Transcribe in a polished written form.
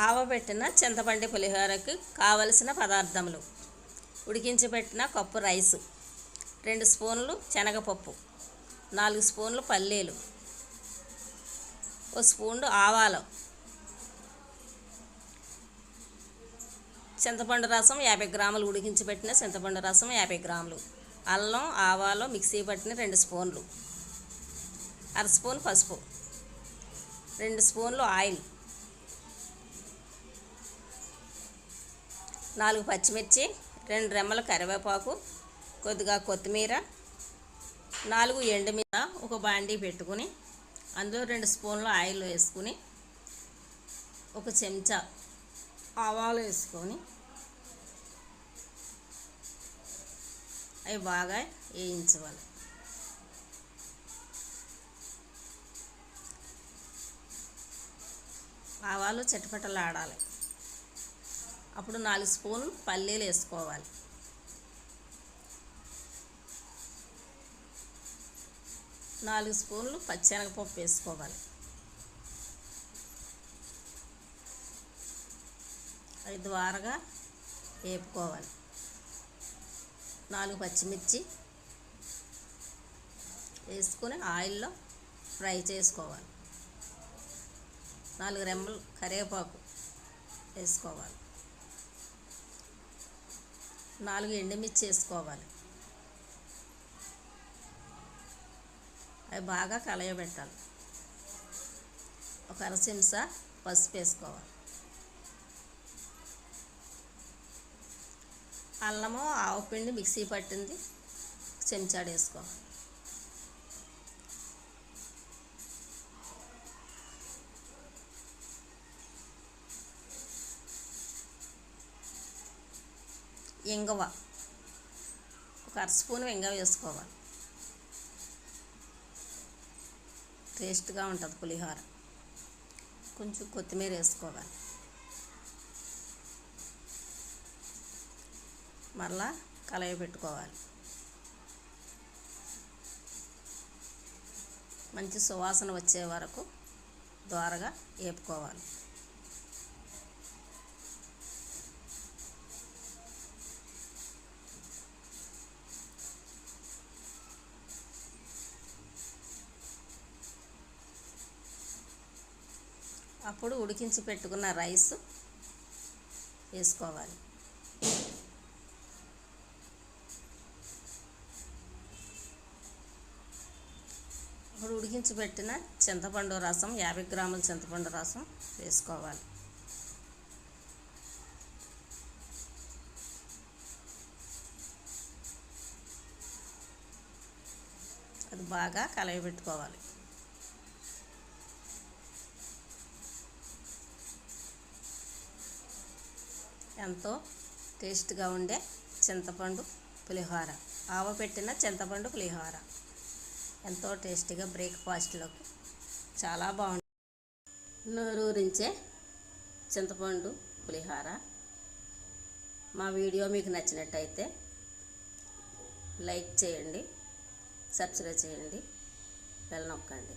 ఆవబెట్టిన చింతపండు పులిహోరకి కావలసిన పదార్థములు: ఉడికించి పెట్టిన కప్పు రైసు, 2 స్పూన్లు శనగపప్పు, 4 స్పూన్లు పల్లీలు, 1 స్పూన్ ఆవాలు, చింతపండు రసం 50 గ్రాములు, ఉడికించి పెట్టిన చింతపండు రసం 50 గ్రాములు, అల్లం ఆవాలు మిక్సీ పట్టిన 2 స్పూన్లు, 1/2 స్పూన్ పసుపు, 2 స్పూన్లు ఆయిల్, 4 పచ్చిమిర్చి, 2 రెమ్మల కరివేపాకు, కొద్దిగా కొత్తిమీర, 4 ఎండుమిర్చి. ఒక బాండీ పెట్టుకుని అందులో 2 స్పూన్ల ఆయిల్ వేసుకుని 1 చెంచా ఆవాలు వేసుకొని అవి బాగా వేయించుకోవాలి. ఆవాలు చిటపటలాడాలి. అప్పుడు 4 స్పూన్లు పల్లీలు వేసుకోవాలి. 4 స్పూన్లు పచ్చెనగపప్పు వేసుకోవాలి. అవి ద్వారగా వేపుకోవాలి. 4 పచ్చిమిర్చి వేసుకొని ఆయిల్లో ఫ్రై చేసుకోవాలి. 4 రెమ్మలు కరివేపాకు వేసుకోవాలి. 4 ఎండుమిర్చి వేసుకోవాలి. అవి బాగా కలయబెట్టాలి. 1 చెంచా పసుపు వేసుకోవాలి. అల్లము ఆవపిండి మిక్సీ పట్టింది చెంచాడు వేసుకోవాలి. ఇంగువ 1/2 స్పూన్ ఇంగువ వేసుకోవాలి. టేస్ట్గా ఉంటుంది పులిహోర. కొంచెం కొత్తిమీర వేసుకోవాలి. మరలా కలయి పెట్టుకోవాలి. మంచి సువాసన వచ్చే వరకు ద్వారగా వేపుకోవాలి. అప్పుడు ఉడికించి పెట్టుకున్న రైస్ వేసుకోవాలి. ఇప్పుడు ఉడికించి పెట్టిన చింతపండు రసం 50 గ్రాముల చింతపండు రసం వేసుకోవాలి. అది బాగా కలయబెట్టుకోవాలి. ఎంతో టేస్ట్గా ఉండే చింతపండు పులిహోర, ఆవపెట్టిన చింతపండు పులిహోర ఎంతో టేస్టీగా బ్రేక్ఫాస్ట్లోకి చాలా బాగుంటుంది. నోరూరించే చింతపండు పులిహోర. మా వీడియో మీకు నచ్చినట్టయితే లైక్ చేయండి, సబ్స్క్రైబ్ చేయండి, బెల్ నొక్కండి.